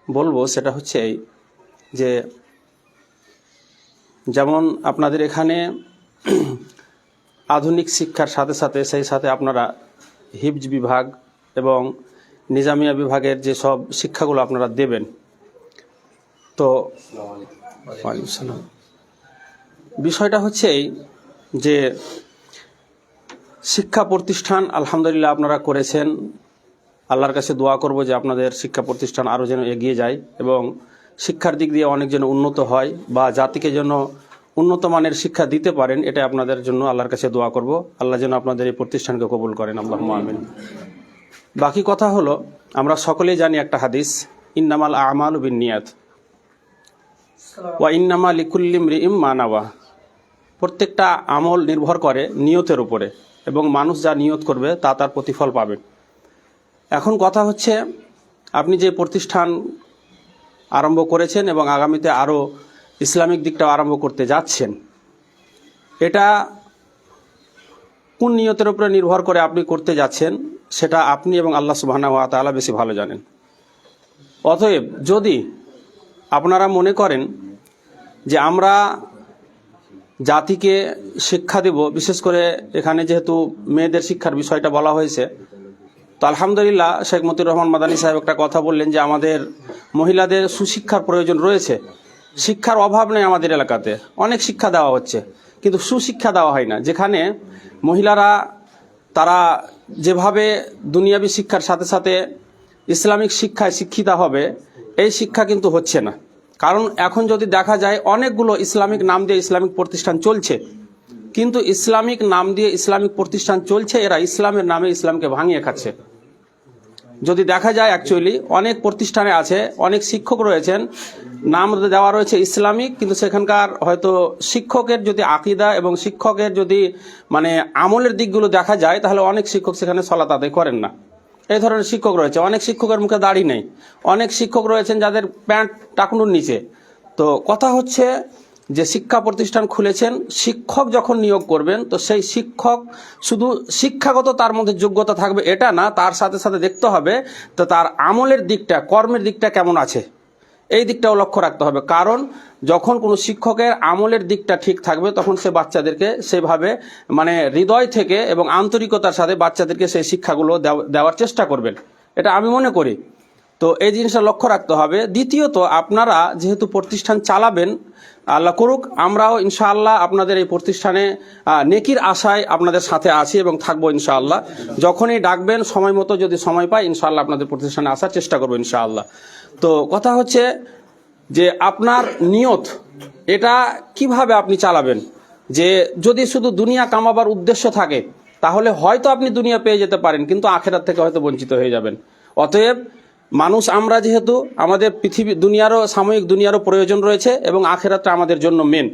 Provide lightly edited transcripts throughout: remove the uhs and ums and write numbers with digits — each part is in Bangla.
বলবো সেটা হচ্ছে এই যে যেমন আপনাদের এখানে আধুনিক শিক্ষার সাথে সাথে সেই সাথে আপনারা হিফজ বিভাগ এবং নিজামিয়া বিভাগের যে সব শিক্ষাগুলো আপনারা দেবেন, তো ওয়ালাইকুম আসসালাম। বিষয়টা হচ্ছে এই যে শিক্ষা প্রতিষ্ঠান আলহামদুলিল্লাহ আপনারা করেছেন। আল্লাহর কাছে দোয়া করব যে আপনাদের শিক্ষা প্রতিষ্ঠান আরও যেন এগিয়ে যায় এবং শিক্ষার দিক দিয়ে অনেক যেন উন্নত হয় বা জাতিকে যেন উন্নত মানের শিক্ষা দিতে পারেন, এটা আপনাদের জন্য আল্লাহর কাছে দোয়া করব। আল্লাহ যেন আপনাদের এই প্রতিষ্ঠানকে কবুল করেন, আল্লাহুম্মা আমিন। বাকি কথা হলো, আমরা সকলেই জানি একটা হাদিস, ইন্নামাল আমালু বিন্নিয়াত ওয়া ইন্নামা লিকুল্লি ইমরিইম মা নাওয়া। প্রত্যেকটা আমল নির্ভর করে নিয়তের উপরে এবং মানুষ যা নিয়ত করবে তা তার প্রতিফল পাবে। এখন কথা হচ্ছে, আপনি যে প্রতিষ্ঠান আরম্ভ করেছেন এবং আগামীতে আরও ইসলামিক দিকটাও আরম্ভ করতে যাচ্ছেন, এটা কোন নিয়তের উপরে নির্ভর করে আপনি করতে যাচ্ছেন সেটা আপনি এবং আল্লাহ সুবহানাহু ওয়া তাআলা বেশি ভালো জানেন। অতএব যদি আপনারা মনে করেন যে আমরা জাতিকে শিক্ষা দেব, বিশেষ করে এখানে যেহেতু মেয়েদের শিক্ষার বিষয়টা বলা হয়েছে, তো আলহামদুলিল্লাহ শেখ মতিউর রহমান মাদানী সাহেব একটা কথা বললেন যে আমাদের মহিলাদের সুশিক্ষার প্রয়োজন রয়েছে। শিক্ষার অভাব নেই আমাদের এলাকাতে, অনেক শিক্ষা দেওয়া হচ্ছে, কিন্তু সুশিক্ষা দেওয়া হয় না। যেখানে মহিলারা তারা যেভাবে দুনিয়াবী শিক্ষার সাথে সাথে ইসলামিক শিক্ষায় শিক্ষিতা হবে, এই শিক্ষা কিন্তু হচ্ছে না। কারণ এখন যদি দেখা যায় অনেকগুলো ইসলামিক নাম দিয়ে ইসলামিক প্রতিষ্ঠান চলছে, কিন্তু ইসলামিক নাম দিয়ে ইসলামিক প্রতিষ্ঠান চলছে, এরা ইসলামের নামে ইসলামকে ভাঙিয়ে খাচ্ছে। যদি দেখা যায় অ্যাকচুয়ালি অনেক প্রতিষ্ঠানে আছে, অনেক শিক্ষক রয়েছেন, নাম দেওয়া রয়েছে ইসলামিক, কিন্তু সেখানকার হয়তো শিক্ষকের যদি আকীদা এবং শিক্ষকের যদি মানে আমলের দিকগুলো দেখা যায়, তাহলে অনেক শিক্ষক সেখানে সালাত আদায় করেন না। এই ধরনের শিক্ষক রয়েছে। অনেক শিক্ষকের মুখে দাড়ি নেই, অনেক শিক্ষক রয়েছেন যাদের প্যান্ট টাকনুর নিচে। তো কথা হচ্ছে যে শিক্ষা প্রতিষ্ঠান খুলেছেন, শিক্ষক যখন নিয়োগ করবেন, তো সেই শিক্ষক শুধু শিক্ষাগত তার মধ্যে যোগ্যতা থাকবে এটা না, তার সাথে সাথে দেখতে হবে তো তার আমলের দিকটা, কর্মের দিকটা কেমন আছে, এই দিকটাও লক্ষ্য রাখতে হবে। কারণ যখন কোনো শিক্ষকের আমলের দিকটা ঠিক থাকবে, তখন সে বাচ্চাদেরকে সেভাবে মানে হৃদয় থেকে এবং আন্তরিকতার সাথে বাচ্চাদেরকে সেই শিক্ষাগুলো দেওয়ার চেষ্টা করবেন, এটা আমি মনে করি। তো এই জিনিসটা লক্ষ্য রাখতে হবে। দ্বিতীয়ত, আপনারা যেহেতু প্রতিষ্ঠান চালাবেন, আল্লাহ করুক, আমরাও ইনশাআল্লাহ আপনাদের এই প্রতিষ্ঠানে নেকির আশায় আপনাদের সাথে আছি এবং থাকবো ইনশাআল্লাহ। যখনই ডাকবেন সময় মতো, যদি সময় পাই, ইনশাআল্লাহ আপনাদের প্রতিষ্ঠানে আসার চেষ্টা করবো ইনশাআল্লাহ। তো কথা হচ্ছে যে আপনার নিয়ত এটা কিভাবে আপনি চালাবেন। যে যদি শুধু দুনিয়া কামাবার উদ্দেশ্য থাকে, তাহলে হয়তো আপনি দুনিয়া পেয়ে যেতে পারেন, কিন্তু আখেরাত থেকে হয়তো বঞ্চিত হয়ে যাবেন। অতএব মানুষ আমরা যেহেতু, আমাদের পৃথিবী দুনিয়ারও, সাময়িক দুনিয়ারও প্রয়োজন রয়েছে এবং আখেরাতটা আমাদের জন্য মেন।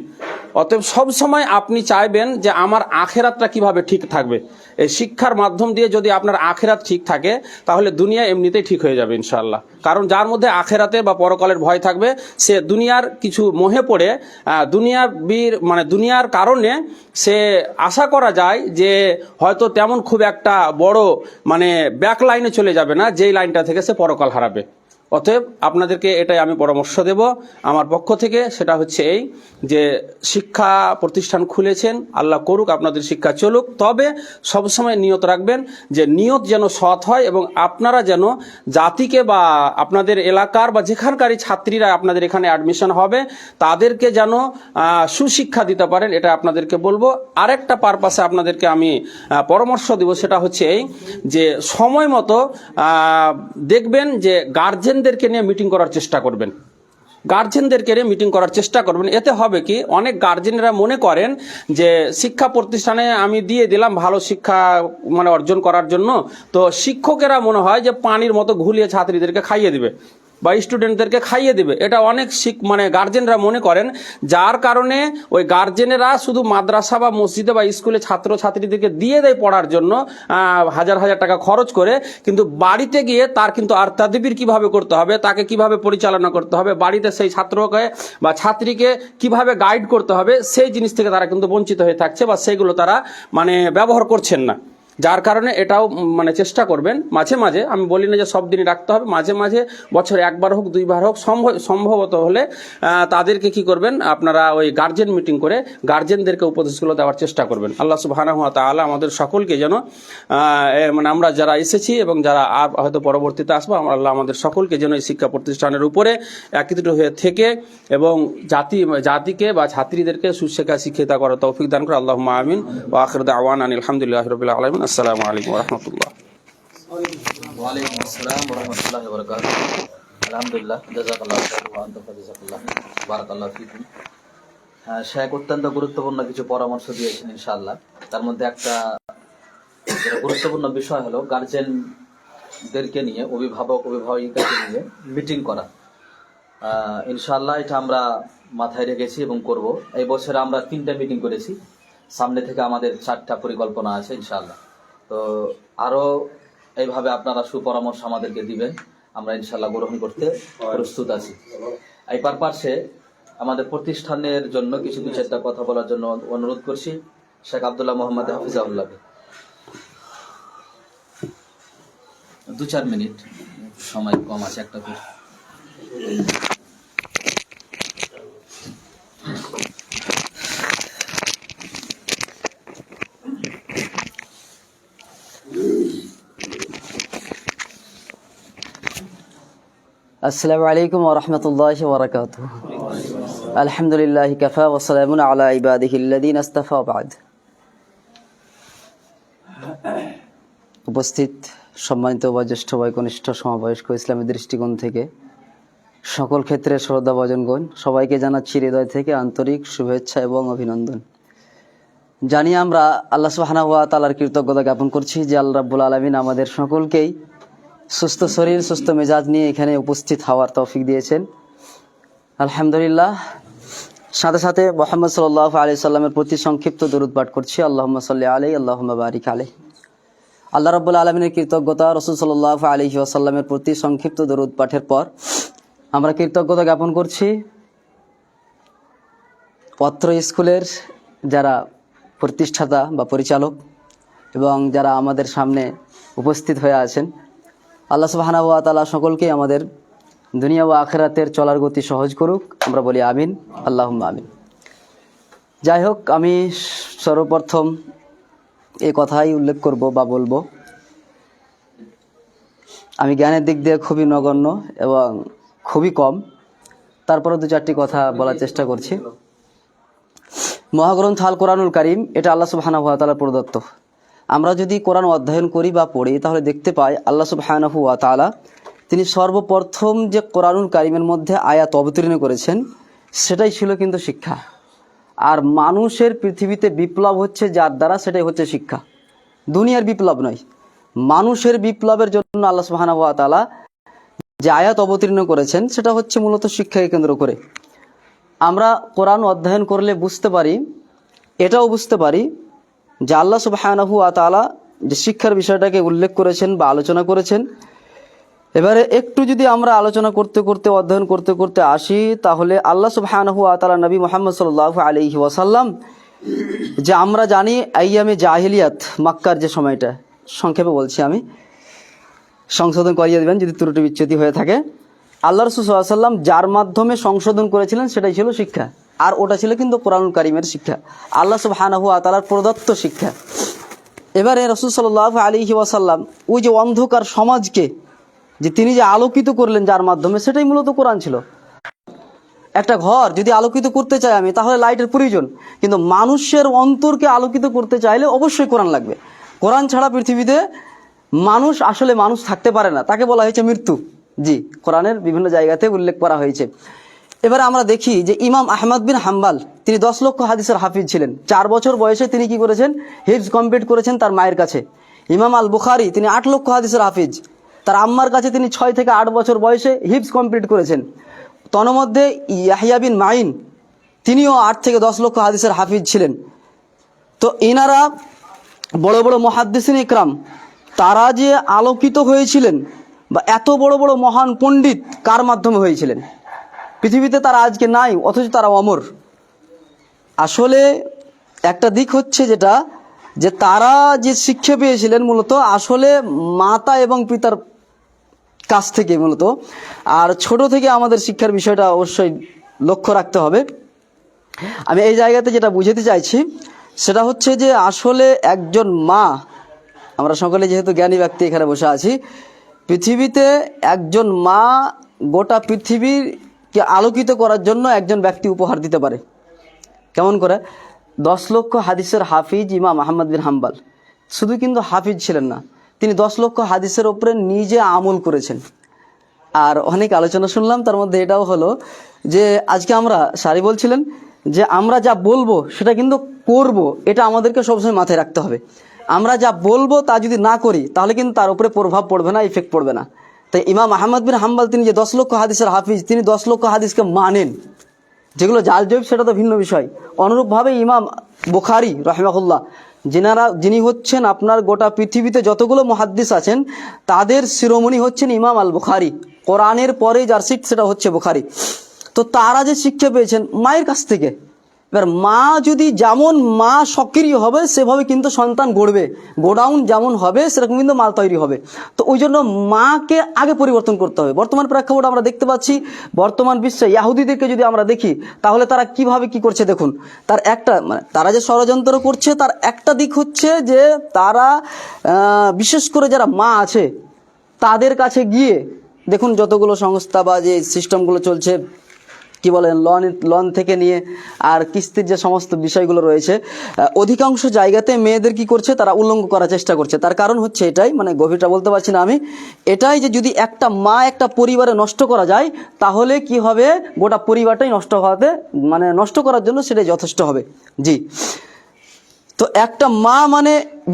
অতএব সবসময় আপনি চাইবেন যে আমার আখেরাতটা কিভাবে ঠিক থাকবে। এই শিক্ষার মাধ্যম দিয়ে যদি আপনার আখেরাত ঠিক থাকে, তাহলে দুনিয়া এমনিতেই ঠিক হয়ে যাবে ইনশাআল্লাহ। কারণ যার মধ্যে আখেরাতের বা পরকালের ভয় থাকবে, সে দুনিয়ার কিছু মোহে পড়ে দুনিয়ার কারণে সে আশা করা যায় যে হয়তো তেমন খুব একটা বড় ব্যাক লাইনে চলে যাবে না, যেই লাইনটা থেকে সে পরকাল হারাবে। অতএব আপনাদেরকে এটাই আমি পরামর্শ দেব আমার পক্ষ থেকে, সেটা হচ্ছে এই যে শিক্ষা প্রতিষ্ঠান খুলেছেন, আল্লাহ করুক আপনাদের শিক্ষা চলুক, তবে সবসময় নিয়ত রাখবেন যে নিয়ত যেন সৎ হয় এবং আপনারা যেন জাতিকে বা আপনাদের এলাকার বা যেখানকারই ছাত্রীরা আপনাদের এখানে অ্যাডমিশন হবে, তাদেরকে যেন সুশিক্ষা দিতে পারেন, এটা আপনাদেরকে বলবো। আরেকটা পারপাসে আপনাদেরকে আমি পরামর্শ দেব, সেটা হচ্ছে এই যে সময় মতো দেখবেন যে গার্জেনদেরকে নিয়ে মিটিং করার চেষ্টা করবেন। গার্জেনদেরকে নিয়ে মিটিং করার চেষ্টা করবেন। এতে হবে কি, অনেক গার্জেনরা মনে করেন যে শিক্ষা প্রতিষ্ঠানে আমি দিয়ে দিলাম ভালো শিক্ষা অর্জন করার জন্য, তো শিক্ষকেরা মনে হয় যে পানির মতো ঘুলিয়ে ছাত্রীদেরকে খাইয়ে দিবে বা স্টুডেন্টদেরকে খাইয়ে দিবে, এটা অনেক গার্জেনরা মনে করেন। যার কারণে ওই গার্জেনেরা শুধু মাদ্রাসা বা মসজিদে বা স্কুলে ছাত্র ছাত্রীদেরকে দিয়ে দেয় পড়ার জন্য হাজার হাজার টাকা খরচ করে, কিন্তু বাড়িতে গিয়ে তার কিন্তু আর তাদবির কিভাবে করতে হবে, তাকে কিভাবে পরিচালনা করতে হবে, বাড়িতে সেই ছাত্রকে বা ছাত্রীকে কিভাবে গাইড করতে হবে, সেই জিনিস থেকে তারা কিন্তু বঞ্চিত হয়ে থাকছে বা সেগুলো তারা ব্যবহার করছেন না। যার কারণে এটাও মানে চেষ্টা করবেন মাঝে মাঝে, আমি বলি না যে সব দিনই রাখতে হবে, মাঝে মাঝে বছরে একবার হোক দুইবার হোক সম্ভবত হলে তাদেরকে কি করবেন আপনারা ওই গার্জেন মিটিং করে গার্জেনদেরকে উপদেশগুলো দেওয়ার চেষ্টা করবেন। আল্লাহ সুবহানাহু ওয়া তাআলা আমাদের সকলকে যেন মানে আমরা যারা এসেছি এবং যারা আর হয়তো পরবর্তীতে আসবো, আল্লাহ আমাদের সকলকে যেন এই শিক্ষা প্রতিষ্ঠানের উপরে একত্রিত হয়ে থেকে এবং জাতিকে বা ছাত্রীদেরকে সুশিক্ষা শিক্ষিতা করার তৌফিক দান করে। আল্লাহুম্মা আমিন। ওয়া আখিরু দাওয়ানা আলহামদুলিল্লাহি রাব্বিল আলামিন। আসসালামু আলাইকুম ওয়া রাহমাতুল্লাহ। ওয়া আলাইকুম আসসালাম ওয়া রাহমাতুল্লাহি ওয়া বারাকাতুহু। আলহামদুলিল্লাহ, জাযাকাল্লাহু খাইরান ওয়া আনতুম জাযাকাল্লাহ, বারাকাল্লাহু ফিকুম। শেখ অত্যন্ত গুরুত্বপূর্ণ কিছু পরামর্শ দিয়েছেন ইনশাআল্লাহ। তার মধ্যে একটা গুরুত্বপূর্ণ বিষয় হলো গার্জেনদেরকে নিয়ে, অভিভাবিকাকে নিয়ে মিটিং করা। ইনশাআল্লাহ এটা আমরা মাথায় রেখেছি এবং করব। এই বছরে আমরা 3টা মিটিং করেছি, সামনে থেকে আমাদের 4টা পরিকল্পনা আছে ইনশাআল্লাহ। তো আরও এইভাবে আপনারা সুপরামর্শ আমাদেরকে দিবেন, আমরা ইনশাআল্লাহ গ্রহণ করতে প্রস্তুত আছি। এই পারপাসে আমাদের প্রতিষ্ঠানের জন্য কিছু 2-4টা কথা বলার জন্য অনুরোধ করছি শেখ আব্দুল্লাহ মোহাম্মদ হাফিজাহুল্লাহকে। 2-4 মিনিট সময় কম আছে, একটা করে। আসসালামু আলাইকুম ওয়া রাহমাতুল্লাহি ওয়া বারাকাতুহু। আলহামদুলিল্লাহি কাফা ওয়া সালামুন আলা ইবাদিহিল্লাযীনা ইসতাফা বা'দ। উপস্থিত সম্মানিত বয়োজ্যেষ্ঠ বয়োকনিষ্ঠ সমবয়স্ক ইসলামী দৃষ্টিকোণ থেকে সকল ক্ষেত্রে শ্রদ্ধাভাজনগণ, সবাইকে জানাচ্ছি হৃদয় থেকে আন্তরিক শুভেচ্ছা এবং অভিনন্দন। জানি আমরা আল্লাহ সুবহানাহু ওয়া তাআলার কৃতজ্ঞতা জ্ঞাপন করছি যে আল্লাহ রাব্বুল আলামিন আমাদের সকলকেই সুস্থ শরীর সুস্থ মেজাজ নিয়ে এখানে উপস্থিত হওয়ার তৌফিক দিয়েছেন, আলহামদুলিল্লাহ। সাথে সাথে মুহাম্মদ সাল্লাল্লাহু আলাইহি সাল্লামের প্রতি সংক্ষিপ্ত দরুদ পাঠ করছি, আল্লাহুম্মা সাল্লি আলাইহি আল্লাহুম্মা বারিক আলাইহি। আল্লাহ রাব্বুল আলামিনের কৃতজ্ঞতা, রাসূল সাল্লাল্লাহু আলাইহি ওয়াসাল্লামের প্রতি সংক্ষিপ্ত দরুদ পাঠের পর আমরা কৃতজ্ঞতা জ্ঞাপন করছি পত্র স্কুলের যারা প্রতিষ্ঠাতা বা পরিচালক এবং যারা আমাদের সামনে উপস্থিত হয়ে আছেন। আল্লাহ সুবহানাহু ওয়া তাআলা সকলকে আমাদের দুনিয়া ও আখিরাতের চলার গতি সহজ করুক, আমরা বলি আমিন, আল্লাহুম্মা আমিন। যাই হোক, আমি সর্বপ্রথম এই কথাই উল্লেখ করব বা বলবো, আমি জ্ঞানের দিক দিয়ে খুবই নগণ্য এবং খুবই কম, তারপরে 2-4টি কথা বলার চেষ্টা করছি। মহাগ্রন্থ আল কোরআনুল কারীম এটা আল্লাহ সুবহানাহু ওয়া তাআলার প্রদত্ত। আমরা যদি কোরআন অধ্যয়ন করি বা পড়ি তাহলে দেখতে পাই আল্লাহ সুবহানাহু ওয়া তাআলা তিনি সর্বপ্রথম যে কোরআনুল কারীমের মধ্যে আয়াত অবতীর্ণ করেছেন সেটাই ছিল কিন্তু শিক্ষা। আর মানুষের পৃথিবীতে বিপ্লব হচ্ছে যার দ্বারা, সেটাই হচ্ছে শিক্ষা। দুনিয়ার বিপ্লব নয়, মানুষের বিপ্লবের জন্য আল্লাহ সুবহানাহু ওয়া তাআলা যে আয়াত অবতীর্ণ করেছেন সেটা হচ্ছে মূলত শিক্ষাকে কেন্দ্র করে। আমরা কোরআন অধ্যয়ন করলে বুঝতে পারি, এটাও বুঝতে পারি যে আল্লাহ সুবহানাহু ওয়া তাআলা যে শিক্ষার বিষয়টাকে উল্লেখ করেছেন বা আলোচনা করেছেন। এবারে একটু যদি আমরা আলোচনা করতে করতে অধ্যয়ন করতে করতে আসি তাহলে আল্লাহ সুবহানাহু ওয়া তাআলা নবী মুহাম্মদ সাল্লাল্লাহু আলাইহি ওয়াসাল্লাম, যে আমরা জানি আইয়ামে জাহিলিয়াত, মক্কার যে সময়টা, সংক্ষেপে বলছি আমি, সংশোধন করিয়ে দেবেন যদি ত্রুটি বিচ্যুতি হয়ে থাকে। আল্লাহ রাসূল সাল্লাল্লাহু আলাইহি ওয়াসাল্লাম যার মাধ্যমে সংশোধন করেছিলেন সেটাই ছিল শিক্ষা, আর ওটা ছিল কিন্তু কোরআনুল কারীমের শিক্ষা, আল্লাহ সুবহানাহু ওয়া তাআলার প্রদত্ত শিক্ষা। এবারে রাসূল সাল্লাল্লাহু আলাইহি ওয়াসাল্লাম ওই যে অন্ধকার সমাজকে যে তিনি যে আলোকিত করলেন যার মাধ্যমে, সেটাই মূলত কোরআন ছিল। একটা ঘর যদি আলোকিত করতে চাই আমি, তাহলে লাইটের প্রয়োজন, কিন্তু মানুষের অন্তরকে আলোকিত করতে চাইলে অবশ্যই কোরআন লাগবে। কোরআন ছাড়া পৃথিবীতে মানুষ আসলে মানুষ থাকতে পারে না, তাকে বলা হয়েছে মৃত্যু। জি, কোরআনের বিভিন্ন জায়গাতে উল্লেখ করা হয়েছে। এবারে আমরা দেখি যে ইমাম আহমদ বিন হাম্বাল তিনি 10 লক্ষ হাদিসের হাফিজ ছিলেন। 4 বছর বয়সে তিনি কি করেছেন? হিফজ কমপ্লিট করেছেন তার মায়ের কাছে। ইমাম আল বুখারী তিনি 8 লক্ষ হাদিসের হাফিজ, তার আম্মার কাছে তিনি 6 থেকে 8 বছর বয়সে হিফজ কমপ্লিট করেছেন। তন্মধ্যে ইয়াহইয়া বিন মাইন তিনিও 8 থেকে 10 লক্ষ হাদিসের হাফিজ ছিলেন। তো এনারা বড় বড় মুহাদ্দিসিন ইকরাম, তারা যে আলোকিত হয়েছিলেন বা এত বড় বড় মহান পণ্ডিত কার মাধ্যমে হয়েছিলেন? পৃথিবীতে তারা আজকে নাই, অথচ তারা অমর। আসলে একটা দিক হচ্ছে যেটা যে তারা যে শিক্ষা পেয়েছিলেন মূলত আসলে মাতা এবং পিতার কাছ থেকে মূলত। আর ছোট থেকে আমাদের শিক্ষার বিষয়টা অবশ্যই লক্ষ্য রাখতে হবে। আমি এই জায়গাতে যেটা বুঝাতে চাইছি সেটা হচ্ছে যে আসলে একজন মা, আমরা সকলে যেহেতু জ্ঞানী ব্যক্তি এখানে বসে আছি, পৃথিবীতে একজন মা গোটা পৃথিবীকে আলোকিত করার জন্য একজন ব্যক্তি উপহার দিতে পারে। কেমন করে? 10 লক্ষ হাদিসের হাফিজ ইমাম আহমদ বিন হাম্বল শুধু কিন্তু হাফিজ ছিলেন না, তিনি 10 লক্ষ হাদিসের ওপরে নিজে আমল করেছেন। আর অনেক আলোচনা শুনলাম, তার মধ্যে এটাও হলো যে আজকে আমরা সারি বলছিলেন যে আমরা যা বলবো সেটা কিন্তু করব, এটা আমাদেরকে সবসময় মাথায় রাখতে হবে। আমরা যা বলবো তা যদি না করি তাহলে কিন্তু তার উপরে প্রভাব পড়বে না, ইফেক্ট পড়বে না। তাই ইমাম আহমদ বিন হাম্বল তিনি যে 10 লক্ষ হাদিসের হাফিজ, তিনি 10 লক্ষ হাদিসকে মানেন। যেগুলো জাল জৈব সেটা তো ভিন্ন বিষয়। অনুরূপভাবে ইমাম বুখারী রাহিমাহুল্লাহ, যিনি হচ্ছেন আপনার গোটা পৃথিবীতে যতগুলো মুহাদ্দিস আছেন তাদের শিরোমণি হচ্ছেন ইমাম আল বুখারী। কোরআনের পরে যার সিট সেটা হচ্ছে বুখারী। তো তারা যে শিক্ষা পেয়েছেন মায়ের কাছ থেকে। এবার মা যদি যেমন মা সক্রিয় হবে সেভাবে কিন্তু সন্তান গড়বে, গোডাউন যেমন হবে সেরকম কিন্তু মাল তৈরি হবে। তো ওই জন্য মাকে আগে পরিবর্তন করতে হবে। বর্তমান প্রেক্ষাপট আমরা দেখতে পাচ্ছি, বর্তমান বিশ্বে ইহুদিদেরকে যদি আমরা দেখি তাহলে তারা কিভাবে কি করছে দেখুন। তার একটা তারা যে ষড়যন্ত্র করছে তার একটা দিক হচ্ছে যে তারা বিশেষ করে যারা মা আছে তাদের কাছে গিয়ে দেখুন যতগুলো সংস্থা বা যে সিস্টেমগুলো চলছে, কি বলেন, লোন থেকে নিয়ে আর কিস্তির যে সমস্ত বিষয়গুলো রয়েছে, অধিকাংশ জায়গাতে মেয়েদের কি করছে, তারা উল্লঙ্ঘ করার চেষ্টা করছে। তার কারণ হচ্ছে এটাই, গভীরটা বলতে পারছি না আমি, এটাই যে যদি একটা মা একটা পরিবারে নষ্ট করা যায় তাহলে কি হবে, গোটা পরিবারটাই নষ্ট নষ্ট করার জন্য সেটাই যথেষ্ট হবে। জি, তো একটা মা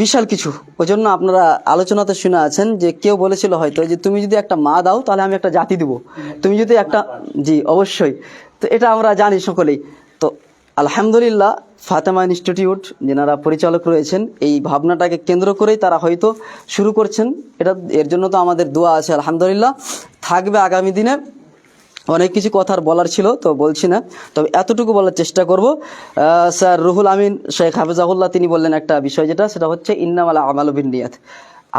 বিশাল কিছু। ওই জন্য আপনারা আলোচনাতে শুনে আছেন যে কেউ বলেছিল হয়তো যে তুমি যদি একটা মা দাও তাহলে আমি একটা জাতি দিব, তুমি যদি একটা, জি অবশ্যই। তো এটা আমরা জানি সকলেই। তো আলহামদুলিল্লাহ ফাতেমা ইনস্টিটিউট যেনারা পরিচালক রয়েছেন এই ভাবনাটাকে কেন্দ্র করেই তারা হয়তো শুরু করছেন। এর জন্য তো আমাদের দোয়া আছে আলহামদুলিল্লাহ, থাকবে আগামী দিনে। অনেক কিছু কথার বলার ছিল তো বলছি না, তবে এতটুকু বলার চেষ্টা করব। স্যার রুহুল আমিন শেখ হাফিজাহুল্লাহ তিনি বললেন একটা বিষয়, সেটা হচ্ছে ইন্নামাল আমালু বিন্নিয়াত।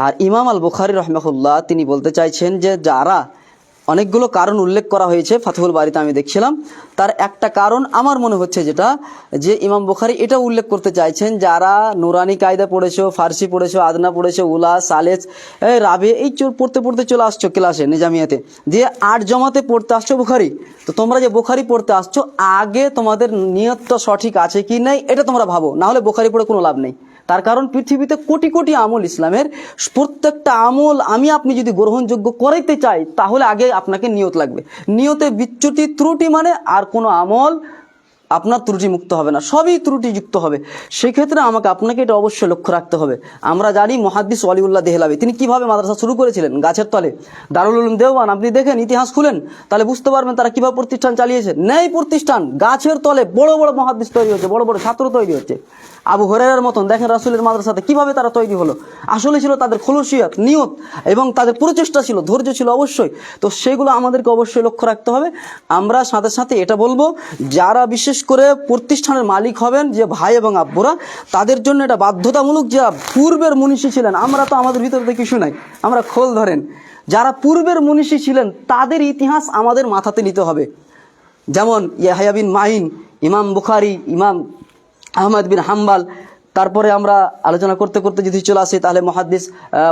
আর ইমাম আল বুখারী রাহিমাহুল্লাহ তিনি বলতে চাইছেন যে যারা, অনেকগুলো কারণ উল্লেখ করা হয়েছে ফাতহুল বারীতে আমি দেখছিলাম, তার একটা কারণ আমার মনে হচ্ছে যেটা, যে ইমাম বুখারী এটা উল্লেখ করতে চাইছেন যারা নুরানি কায়দা পড়েছো, ফার্সি পড়েছো, আদনা পড়েছো, উলা, সালেস, রাবে, এই পড়তে পড়তে চলে আসছো ক্লাসে নিজামিয়াতে, দিয়ে 8 জমাতে পড়তে আসছো বুখারী। তো তোমরা যে বুখারী পড়তে আসছো আগে তোমাদের নিয়তটা সঠিক আছে কি নাই এটা তোমরা ভাবো, না হলে বুখারী পড়ে কোনো লাভ নেই। তার কারণ পৃথিবীতে কোটি কোটি আমল, ইসলামের প্রত্যেকটা আমল আপনি যদি গ্রহণযোগ্য করাইতে চাই তাহলে আগে আপনাকে নিয়ত লাগবে। নিয়তে বিচ্যুতি ত্রুটি আর কোনো আমল আপনার ত্রুটি মুক্ত হবে না, সবই ত্রুটিযুক্ত হবে। সেক্ষেত্রে আপনাকে এটা অবশ্যই লক্ষ্য রাখতে হবে। আমরা জানি মুহাদ্দিস ওয়ালিউল্লাহ দেহলাভী তিনি কিভাবে মাদ্রাসা শুরু করেছিলেন, গাছের তলে। দারুল উলুম দেওবন্দ আপনি দেখেন, ইতিহাস খুলেন, তাহলে বুঝতে পারবেন তারা কিভাবে প্রতিষ্ঠান চালিয়েছে। নেই প্রতিষ্ঠান, গাছের তলে বড় বড় মুহাদ্দিস তৈরি হচ্ছে, বড় বড় ছাত্র তৈরি হচ্ছে। আবু হুরায়রার মতন দেখেন রাসূলের মাদ্রাসাতে কিভাবে তারা তৈরি হলো। আসলে ছিল তাদের খুলুসিয়ত, নিয়ত এবং তাদের প্রচেষ্টা ছিল, ধৈর্য ছিল অবশ্যই। তো সেগুলো আমাদেরকে অবশ্যই লক্ষ্য রাখতে হবে। আমরা সাথে সাথে এটা বলবো, যারা বিশেষ করে প্রতিষ্ঠানের মালিক হবেন, যে ভাই এবং আব্বুরা, তাদের জন্য এটা বাধ্যতামূলক। যারা পূর্বের মনীষী ছিলেন, আমরা তো আমাদের ভিতর থেকে কিছু নাই, আমরা খোল ধরেন, যারা পূর্বের মনীষী ছিলেন তাদের ইতিহাস আমাদের মাথাতে নিতে হবে। যেমন ইয়াহইয়া বিন মাইন, ইমাম বুখারী, ইমাম আহমদ বিন হাম্বল, তারপরে আমরা আলোচনা করতে করতে যদি চলে আসি তাহলে মুহাদ্দিস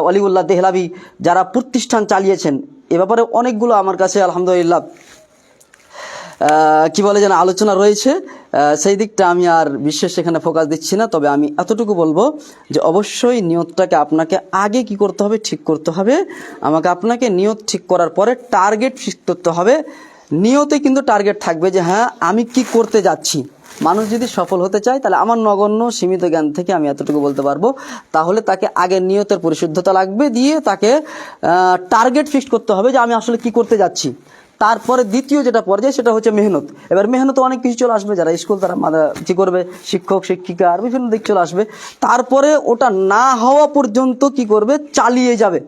ওয়ালিউল্লাহ দেহলাভী, যারা প্রতিষ্ঠান চালিয়েছেন। এ ব্যাপারে অনেকগুলো আমার কাছে আলহামদুলিল্লাহ আলোচনা রয়েছে। সেই দিকটা আমি আর বিশেষ এখানে ফোকাস দিচ্ছি না। তবে আমি এতটুকু বলবো যে অবশ্যই নিয়তটাকে আপনাকে আগে কি করতে হবে, ঠিক করতে হবে। আপনাকে নিয়ত ঠিক করার পরে টার্গেট ফিক্স করতে হবে। নিয়তে কিন্তু টার্গেট থাকবে যে হ্যাঁ আমি কি করতে যাচ্ছি। মানুষ যদি সফল হতে চায় তাহলে আমার নগণ্য সীমিত জ্ঞান থেকে আমি এতটুকু বলতে পারবো, তাহলে তাকে আগে নিয়তের পরিশুদ্ধতা লাগবে, দিয়ে তাকে টার্গেট ফিক্স করতে হবে যে আমি আসলে কি করতে যাচ্ছি। তারপরে দ্বিতীয় যেটা পর্যায়ে সেটা হচ্ছে মেহনত। এবার মেহনত অনেক কিছু চলে আসবে, যারা স্কুল তারা কি করবে, শিক্ষক শিক্ষিকা আর বিভিন্ন দিক চলে আসবে। তারপরে ওটা না হওয়া পর্যন্ত কি করবে, চালিয়ে যাবে।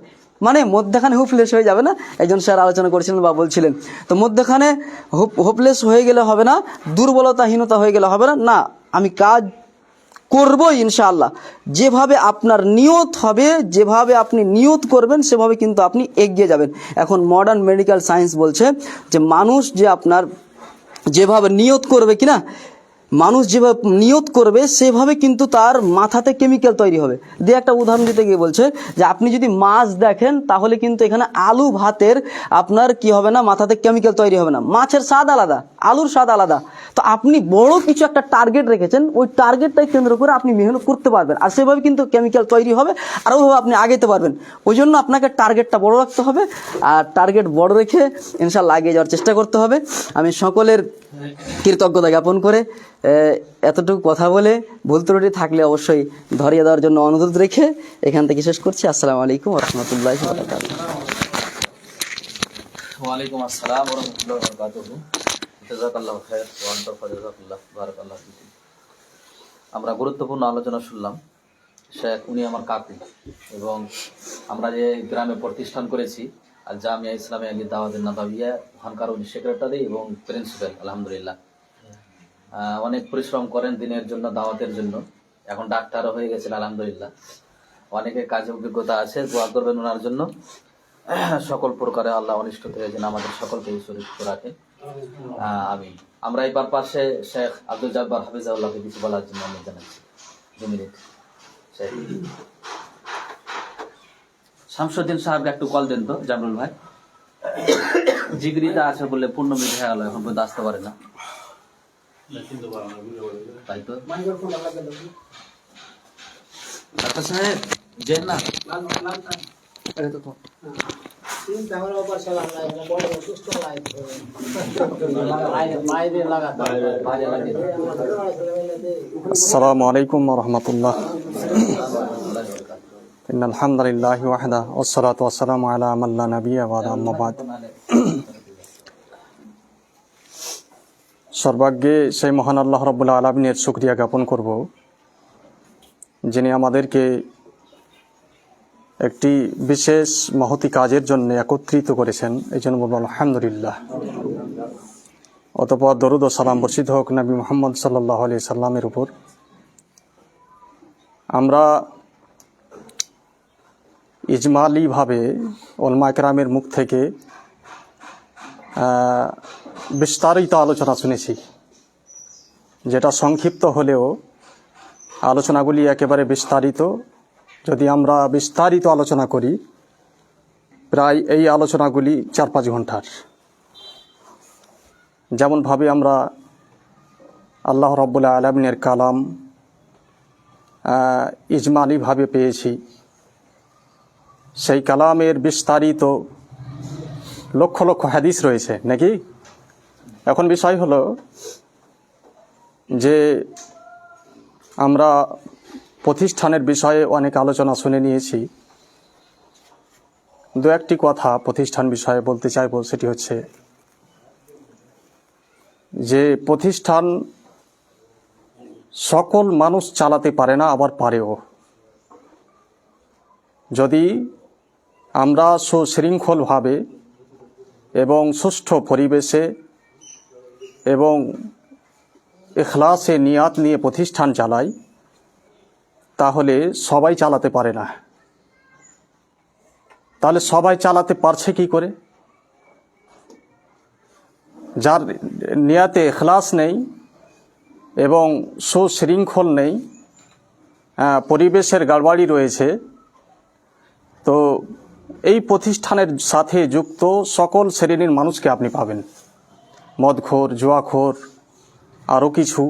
মধ্যখানে হোপলেস হয়ে যাবে না। একজন স্যার আলোচনা করেছিলেন বা বলছিলেন, তো মধ্যখানে হোপলেস হয়ে গেলে হবে না, দুর্বলতাহীনতা হয়ে গেলে হবে না। না, আমি কাজ করবো ইনশাআল্লাহ। যেভাবে আপনার নিয়ত হবে, যেভাবে আপনি নিয়ত করবেন সেভাবে কিন্তু আপনি এগিয়ে যাবেন। এখন মডার্ন মেডিকেল সায়েন্স বলছে যে মানুষ যে আপনার যেভাবে নিয়ত করবে কিনা, মানুষ যেভাবে নিয়ত করবে সেভাবে কিন্তু তার মাথাতে কেমিক্যাল তৈরি হবে। দিয়ে একটা উদাহরণ দিতে গিয়ে বলছে যে আপনি যদি মাছ দেখেন তাহলে কিন্তু এখানে আলু ভাতের আপনার কি হবে না, মাথাতে কেমিক্যাল তৈরি হবে না। মাছের স্বাদ আলাদা, আলুর স্বাদ আলাদা। তো আপনি বড় কিছু একটা টার্গেট রেখেছেন, ওই টার্গেটটাই কেন্দ্র করে আপনি মেহনত করতে পারবেন, আর সেভাবে কিন্তু কেমিক্যাল তৈরি হবে, আর ওইভাবে আপনি আগাইতে পারবেন। ওই জন্য আপনাকে টার্গেটটা বড় রাখতে হবে, আর টার্গেট বড় রেখে ইনশাআল্লাহ এগিয়ে যাওয়ার চেষ্টা করতে হবে। আমি সকলের কৃতজ্ঞতা জ্ঞাপন করে এতটুকু কথা বলে ভুল ত্রুটি থাকলে অবশ্যই ধরিয়ে দেওয়ার জন্য অনুরোধ রেখে এখান থেকে শেষ করছি। আসসালামু আলাইকুম ওয়া রাহমাতুল্লাহি ওয়া বারাকাতুহু। ওয়ালাইকুম আসসালাম ওয়া রাহমাতুল্লাহি ওয়া বারাকাতুহু। জাযাকাল্লাহু খাইর ওয়া আনতা ফাজাযাকাল্লাহ বারাকাল্লাহু ফিকুম। আমরা গুরুত্বপূর্ণ আলোচনা শুনলাম। শেখ উনি আমার কাকু, এবং আমরা যে গ্রামে প্রতিষ্ঠান করেছি আর জামিয়া ইসলামিয়া দাওয়াতুন নাবাবিয়া, ওখানকার উনি সেক্রেটারি এবং প্রিন্সিপাল। আলহামদুলিল্লাহ অনেক পরিশ্রম করেন দিনের জন্য, দাওয়াতের জন্য। এখন ডাক্তারও হয়ে গেছেন আলহামদুলিল্লাহ। অনেকের কাজে অভিজ্ঞতা আছে, দোয়া করবেন ওনার জন্য। সকল প্রকারে আল্লাহ অনিষ্ট থেকে যেন আমাদের সকলকে সুরক্ষিত রাখে, আমিন। আমরা এবার পাশে শেখ আব্দুল জব্বার হাফিজাহুল্লাহকে কিছু বলার জন্য আমি জানাচ্ছি। 2 মিনিট। শেখ শামসুদ্দিন সাহেবকে একটু কল দেন তো, জামরুল ভাই। জিগরিটা আছে বলে 15 মিনিট হয়ে গেল, এখন পর্যন্ত আসতে পারে না। তাই তো ডাক্তার সাহেব যেন না আসসালামু আলাইকুম ওয়া রাহমাতুল্লাহ। ইন্নাল হামদুলিল্লাহি ওয়াহদা ওয়াসসালাতু ওয়াসসালামু আলা মান লা নাবিয়্যা বা'দা, আম্মা বা'দ। সর্বাগ্যে সেই মহান আল্লাহ রাব্বুল আলামিনের শুকরিয়া জ্ঞাপন করব, যিনি আমাদেরকে একটি বিশেষ মহতি কাজের জন্য একত্রিত করেছেন। এই জন্য বলব আলহামদুলিল্লাহ। অতঃপর দরুদ ও সালাম বর্ষিত হোক নবী মুহাম্মদ সাল্লাল্লাহু আলাইহি সাল্লামের উপর। আমরা ইজমালিভাবে উলামায়ে কেরামের মুখ থেকে বিস্তারিত আলোচনা শুনেছি, যেটা সংক্ষিপ্ত হলেও আলোচনাগুলি একেবারে বিস্তারিত। যদি আমরা বিস্তারিত আলোচনা করি, প্রায় এই আলোচনাগুলি 4-5 ঘন্টার। যেমনভাবে আমরা আল্লাহ রাব্বুল আলামিনের কালাম ইজমালিভাবে পেয়েছি, সেই কালামের বিস্তারিত লক্ষ লক্ষ হাদিস রয়েছে নাকি। এখন বিষয় হলো যে আমরা প্রতিষ্ঠানের বিষয়ে অনেক আলোচনা শুনে নিয়েছি। 2-1টি কথা প্রতিষ্ঠান বিষয়ে বলতে চাইব। সেটি হচ্ছে যে প্রতিষ্ঠান সকল মানুষ চালাতে পারে না, আবার পারেও। যদি আমরা সুশৃঙ্খলভাবে এবং সুষ্ঠু পরিবেশে এবং ইখলাসে নিয়াত নিয়ে প্রতিষ্ঠান চালাই, তাহলে সবাই চালাতে পারে না। তাহলে সবাই চালাতে পারছে কি করে? যার নিয়াতে ইখলাস নেই এবং সুশৃঙ্খল নেই, পরিবেশের গড়বড়ি রয়েছে, তো এই প্রতিষ্ঠানের সাথে যুক্ত সকল শ্রেণীর মানুষকে আপনি পাবেন। মদখোর, জুয়াখোর, আরও কিছু।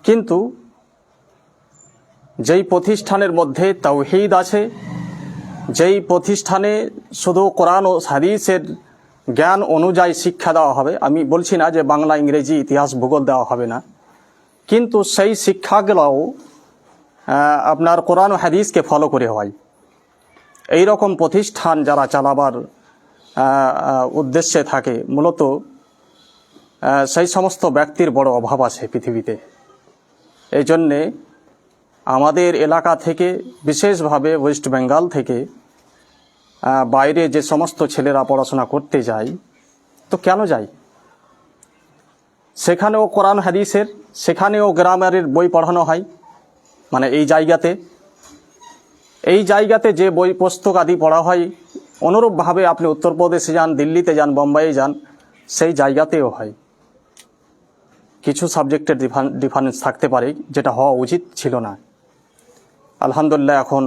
কিন্তু যেই প্রতিষ্ঠানের মধ্যে তাওহীদ আছে, যেই প্রতিষ্ঠানে শুধু কোরআন ও হাদিসের জ্ঞান অনুযায়ী শিক্ষা দেওয়া হবে, আমি বলছি না যে বাংলা, ইংরেজি, ইতিহাস, ভূগোল দেওয়া হবে না, কিন্তু সেই শিক্ষাগুলোও আপনার কোরআন ও হাদিসকে ফলো করে হয়, এই রকম প্রতিষ্ঠান যারা চালাবার উদ্দেশ্যে থাকে, মূলত সেই সমস্ত ব্যক্তির বড় অভাব আছে পৃথিবীতে। এই জন্যে আমাদের এলাকা থেকে, বিশেষভাবে ওয়েস্ট বেঙ্গল থেকে বাইরে যে সমস্ত ছেলেরা পড়াশোনা করতে যায়, তো কেন যায়? সেখানেও কোরআন হাদিসের, সেখানেও গ্রামারের বই পড়ানো হয়, মানে এই জায়গাতে যে বই পুস্তক আদি পড়া হয়, অনুরূপভাবে আপনি উত্তরপ্রদেশে যান, দিল্লিতে যান, বোম্বাইয়ে যান, সেই জায়গাতেও হয়। কিছু সাবজেক্টের ডিফারেন্স থাকতে পারে, যেটা হওয়া উচিত ছিল না। আলহামদুলিল্লাহ এখন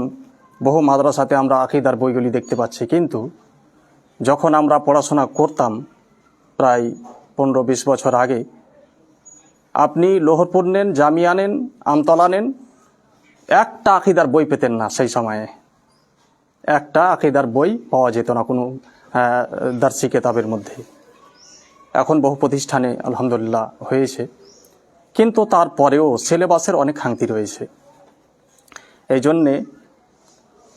বহু মাদ্রাসাতে আমরা আকীদার বইগুলি দেখতে পাচ্ছি, কিন্তু যখন আমরা পড়াশোনা করতাম প্রায় 15-20 বছর আগে, আপনি লোহরপুর নেন, জামিয়া নেন, আমতলা নেন, একটা আকীদার বই পেতেন না। সেই সময়ে একটা আকীদার বই পাওয়া যেত না কোনো দার্সি কিতাবের মধ্যে। এখন বহু প্রতিষ্ঠানে আলহামদুলিল্লাহ হয়েছে, কিন্তু তারপরেও সিলেবাসের অনেক খামতি রয়েছে। এই জন্যে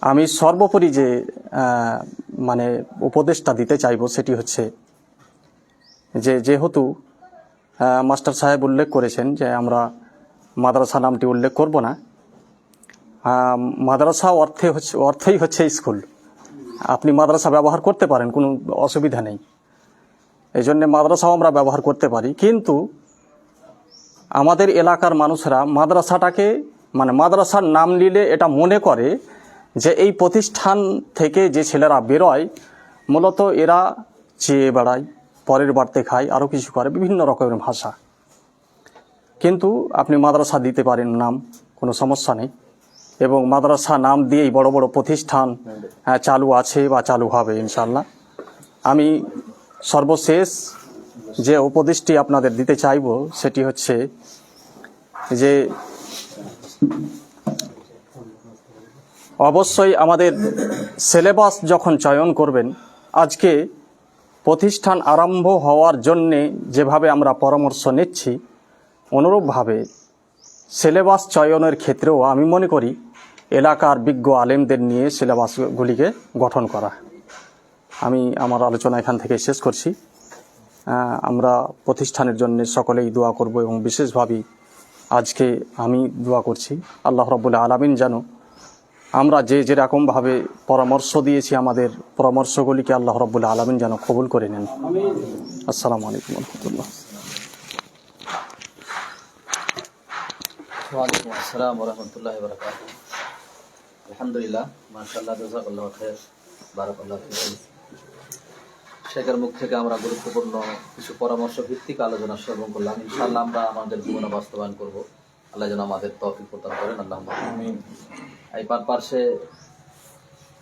আমি সর্বোপরি যে মানে উপদেশটা দিতে চাইব সেটি হচ্ছে যে, যেহেতু মাস্টার সাহেব উল্লেখ করেছেন যে আমরা মাদ্রাসা নামটি উল্লেখ করব না, মাদ্রাসা অর্থই হচ্ছে স্কুল। আপনি মাদ্রাসা ব্যবহার করতে পারেন, কোনো অসুবিধা নেই। এই জন্যে মাদ্রাসাও আমরা ব্যবহার করতে পারি, কিন্তু আমাদের এলাকার মানুষরা মাদ্রাসাটাকে মানে মাদ্রাসার নাম নিলে এটা মনে করে যে এই প্রতিষ্ঠান থেকে যে ছেলেরা বেরোয় মূলত এরা চেয়ে বেড়ায়, পরের বাড়তে খায়, আরও কিছু করে, বিভিন্ন রকমের ভাষা। কিন্তু আপনি মাদ্রাসা দিতে পারেন নাম, কোনো সমস্যা নেই। এবং মাদ্রাসা নাম দিয়েই বড় বড় প্রতিষ্ঠান চালু আছে বা চালু হবে ইনশাআল্লাহ। আমি সর্বশেষ যে উপদেশটি আপনাদের দিতে চাইব সেটি হচ্ছে যে অবশ্যই আমাদের সিলেবাস যখন চয়ন করবেন, আজকে প্রতিষ্ঠান আরম্ভ হওয়ার জন্যে যেভাবে আমরা পরামর্শ নিচ্ছি, অনুরূপভাবে সিলেবাস চয়নের ক্ষেত্রেও আমি মনে করি এলাকার বিজ্ঞ আলেমদের নিয়ে সিলেবাসগুলিকে গঠন করা। আমি আমার আলোচনা এখান থেকে শেষ করছি। আমরা প্রতিষ্ঠানের জন্য সকলেই দোয়া করব, এবং বিশেষভাবে আজকে আমি দোয়া করছি আল্লাহ রাব্বুল আলামিন যেন আমরা যেরকমভাবে পরামর্শ দিয়েছি, আমাদের পরামর্শগুলিকে আল্লাহ রাব্বুল আলামিন যেন কবুল করে নেন। আসসালামু আলাইকুম ওয়া রাহমাতুল্লাহ। ওয়ালাইকুম আসসালাম ওয়া রাহমাতুল্লাহি ওয়া বারাকাতুহু। আলহামদুলিল্লাহ, মাশাআল্লাহ, জাযাকাল্লাহু খাইর, বারাকাল্লাহু ফিকুম। শেখের মুখ থেকে আমরা গুরুত্বপূর্ণ কিছু পরামর্শ ভিত্তিক আলোচনা শ্রবণ করলাম। ইনশাআল্লাহ আমরা আমাদের জীবনে বাস্তবায়ন করব। আল্লাহ যেন আমাদের তৌফিক প্রদান করেন। আল্লাহুম্মা আমিন। এই পাশে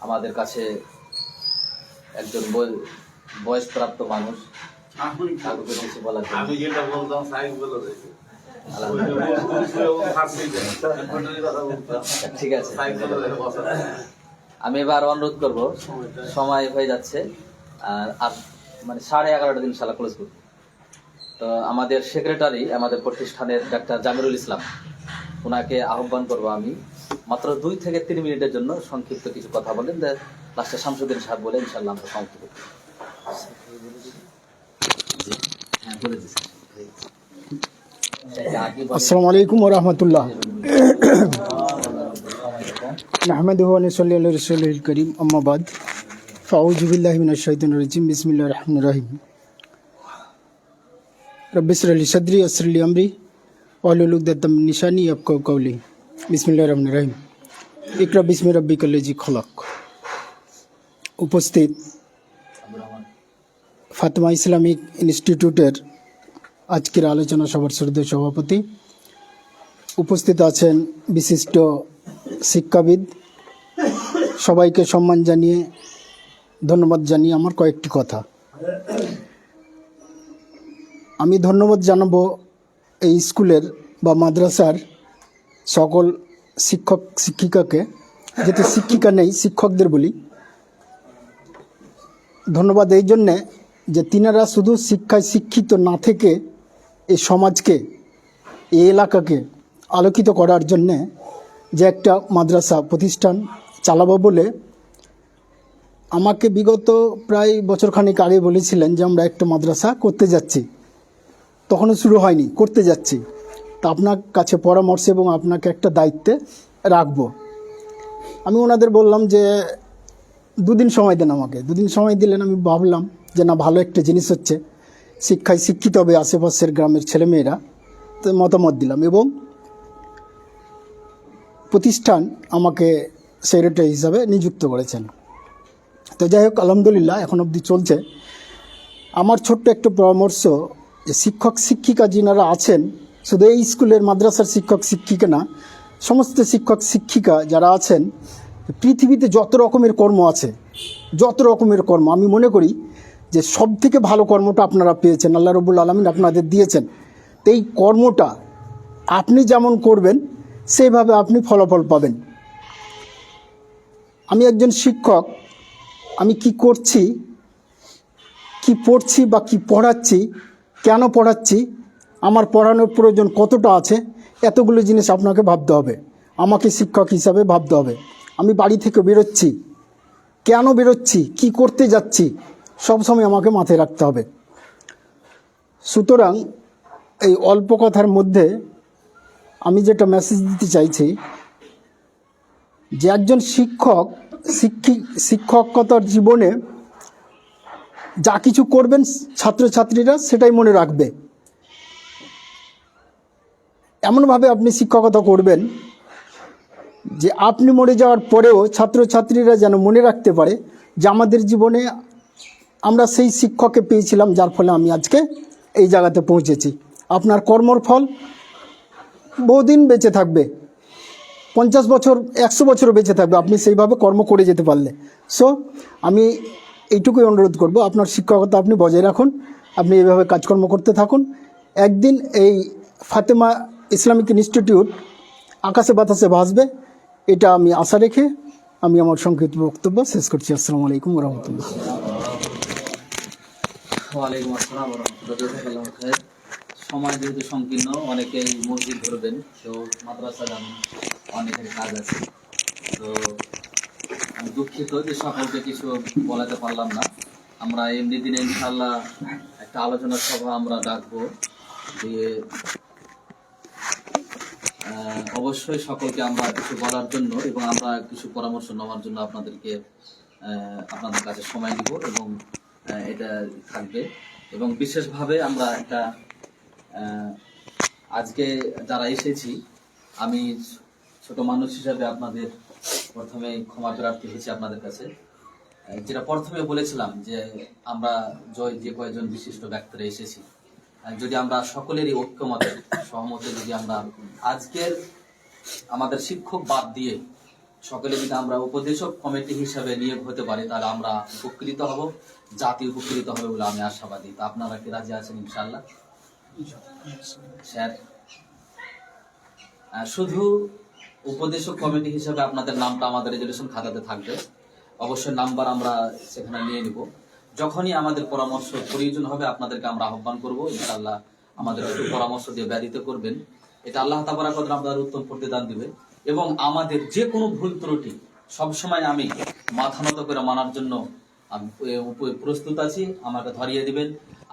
আমাদের কাছে একজন বয়সপ্রাপ্ত মানুষ, কাকুকে কিছু বলার জন্য। আমি যেটা বলতাম সাইজ বলে দিয়েছি। ঠিক আছে, আমি এবার অনুরোধ করব, সময় হয়ে যাচ্ছে, আর মানে 11:30 দিন ইনশাআল্লাহ ক্লোজ করব। তো আমাদের সেক্রেটারি, আমাদের প্রতিষ্ঠানের ডাক্তার জামিরুল ইসলাম, ওনাকে আহ্বান করব আমি মাত্র 2 থেকে 3 মিনিটের জন্য সংক্ষিপ্ত কিছু কথা বলেন, লাস্টে শামসুদ্দিন সাহেব বলে ইনশাআল্লাহ আমরা সমাপ্ত করব। আসসালামু আলাইকুম ওয়া রাহমাতুল্লাহ। নাহমাদুহু ওয়া নুসাল্লি আলা রাসূলিল কারীম, আম্মা বাদ। ফাউযু বিল্লাহি মিনাশ শাইতানির রাজীম। বিসমিল্লাহির রহমানির রহিম। রব্বি ইশরাহ লি সাদরি ওয়াসসির লি আমরি ওয়াহলুল উকদাতাম মিন লিসানি ইয়াফকাহু কাওলি। বিসমিল্লাহির রহমানির রহিম। ইকরা বিসমি রাব্বিকাল্লাযী খলাক। উপস্থিত ফাতেমা ইসলামিক ইনস্টিটিউটের আজকের আলোচনা সভার শ্রদ্ধেয় সভাপতি, উপস্থিত আছেন বিশিষ্ট শিক্ষাবিদ, সবাইকে সম্মান জানিয়ে ধন্যবাদ জানিয়ে আমার কয়েকটি কথা। আমি ধন্যবাদ জানাবো এই স্কুলের বা মাদ্রাসার সকল শিক্ষক শিক্ষিকাকে, যেহেতু শিক্ষিকা নেই শিক্ষকদের বলি। ধন্যবাদ এই জন্যে যে তিনারা শুধু শিক্ষায় শিক্ষিত না থেকে এই সমাজকে, এই এলাকাকে আলোকিত করার জন্যে যে একটা মাদ্রাসা প্রতিষ্ঠান চালাবো বলে আমাকে বিগত প্রায় বছরখানেক আগে বলেছিলেন যে আমরা একটা মাদ্রাসা করতে যাচ্ছি। তখনও শুরু হয়নি, করতে যাচ্ছি। তা আপনার কাছে পরামর্শ এবং আপনাকে একটা দায়িত্বে রাখবো। আমি ওনাদের বললাম যে 2 দিন সময় দেন আমাকে। 2 দিন সময় দিলেন। আমি ভাবলাম যে না, ভালো একটা জিনিস হচ্ছে, শিক্ষায় শিক্ষিত হবে আশেপাশের গ্রামের ছেলেমেয়েরা। তো মতামত দিলাম এবং প্রতিষ্ঠান আমাকে সেক্রেটারি হিসাবে নিযুক্ত করেছেন। তো যাই হোক, আলহামদুলিল্লাহ এখন অবধি চলছে। আমার ছোট্ট একটা পরামর্শ, যে শিক্ষক শিক্ষিকা যিনারা আছেন, শুধু এই স্কুলের মাদ্রাসার শিক্ষক শিক্ষিকা না, সমস্ত শিক্ষক শিক্ষিকা যারা আছেন, পৃথিবীতে যত রকমের কর্ম আছে, যত রকমের কর্ম, আমি মনে করি যে সব থেকে ভালো কর্মটা আপনারা পেয়েছেন, আল্লাহ রব্বুল আলামিন আপনাদের দিয়েছেন। তো এই কর্মটা আপনি যেমন করবেন সেইভাবে আপনি ফলাফল পাবেন। আমি একজন শিক্ষক, আমি কি করছি, কি পড়ছি বা কি পড়াচ্ছি, কেন পড়াচ্ছি, আমার পড়ানোর প্রয়োজন কতটা আছে, এতগুলো জিনিস আপনাকে ভাবতে হবে, আমাকে শিক্ষক হিসাবে ভাবতে হবে। আমি বাড়ি থেকে বেরোচ্ছি, কেন বেরোচ্ছি, কি করতে যাচ্ছি, সবসময় আমাকে মাথায় রাখতে হবে। সুতরাং এই অল্প কথার মধ্যে আমি যেটা মেসেজ দিতে চাইছি, যে একজন শিক্ষক শিক্ষকতার জীবনে যা কিছু করবেন ছাত্রছাত্রীরা সেটাই মনে রাখবে। এমনভাবে আপনি শিক্ষকতা করবেন যে আপনি মরে যাওয়ার পরেও ছাত্রছাত্রীরা যেন মনে রাখতে পারে যে আমাদের জীবনে আমরা সেই শিক্ষককে পেয়েছিলাম, যার ফলে আমি আজকে এই জায়গাতে পৌঁছেছি। আপনার কর্মর ফল বহুদিন বেঁচে থাকবে, 50 বছর 100 বছরও বেঁচে থাকবে, আপনি সেইভাবে কর্ম করে যেতে পারলে। সো আমি এইটুকুই অনুরোধ করব, আপনার শিক্ষকতা আপনি বজায় রাখুন, আপনি এইভাবে কাজকর্ম করতে থাকুন। একদিন এই ফাতেমা ইসলামিক ইনস্টিটিউট আকাশে বাতাসে ভাসবে, এটা আমি আশা রেখে আমি আমার সংক্ষিপ্ত বক্তব্য শেষ করছি। আসসালামু আলাইকুম ওয়া রাহমাতুল্লাহ। ওয়ালাইকুম আসসালাম ওয়া রাহমাতুল্লাহ। জাযাকাল্লাহু খাইর। সময় যেহেতু সংকীর্ণ, অনেকেই মসজিদ ধরবেন, তো মাদ্রাসা যাবেন, অনেকের কাজ আছে। তো আমি দুঃখিত যে সকলকে কিছু বলাতে পারলাম না। আমরা এমনি দিনে ইনশাআল্লাহ একটা আলোচনা সভা আমরা ডাকবো, দিয়ে অবশ্যই সকলকে আমরা কিছু বলার জন্য এবং আমরা কিছু পরামর্শ নেওয়ার জন্য আপনাদেরকে আপনাদের কাছে সময় দিব, এবং এটা থাকবে। এবং বিশেষভাবে আমরা একটা আজকে যারা এসেছি, আমি ছোট মানুষ হিসাবে আপনাদের প্রথমে ক্ষমা প্রার্থী হয়েছি আপনাদের কাছে। যেটা প্রথমে বলেছিলাম যে আমরা যে কয়েকজন বিশিষ্ট ব্যক্তিরা এসেছি, যদি আমরা সকলেরই ঐক্যমতে সহমতে যদি আমরা আজকের আমাদের শিক্ষক বাদ দিয়ে সকলে যদি আমরা উপদেশক কমিটি হিসাবে নিয়োগ হতে পারি, তাহলে আমরা উপকৃত হব, জাতি উপকৃত হবে বলে আমি আশাবাদী। তো আপনারা কি রাজি আছেন ইনশাআল্লাহ? স্যার, শুধু উপদেশক কমিটি হিসাবে আপনাদের নামটা আমাদের রেজুলেশন খাতাতে থাকবে, অবশ্যই নাম্বার আমরা সেখানে নিয়ে নিব। যখনই আমাদের পরামর্শ প্রয়োজন হবে আপনাদেরকে আমরা আহ্বান করব, ইনশাআল্লাহ আমাদের একটু পরামর্শ দিয়ে ব্যতীত করবেন। এটা আল্লাহ তাবারাক ওয়া তাআলা আপনাদের উত্তম প্রতিদান দিবে। এবং আমাদের যে কোনো ভুল ত্রুটি সবসময় আমি মাথা নত করে মানার জন্য প্রস্তুত আছি, আমাকে ধরিয়ে দিবেন।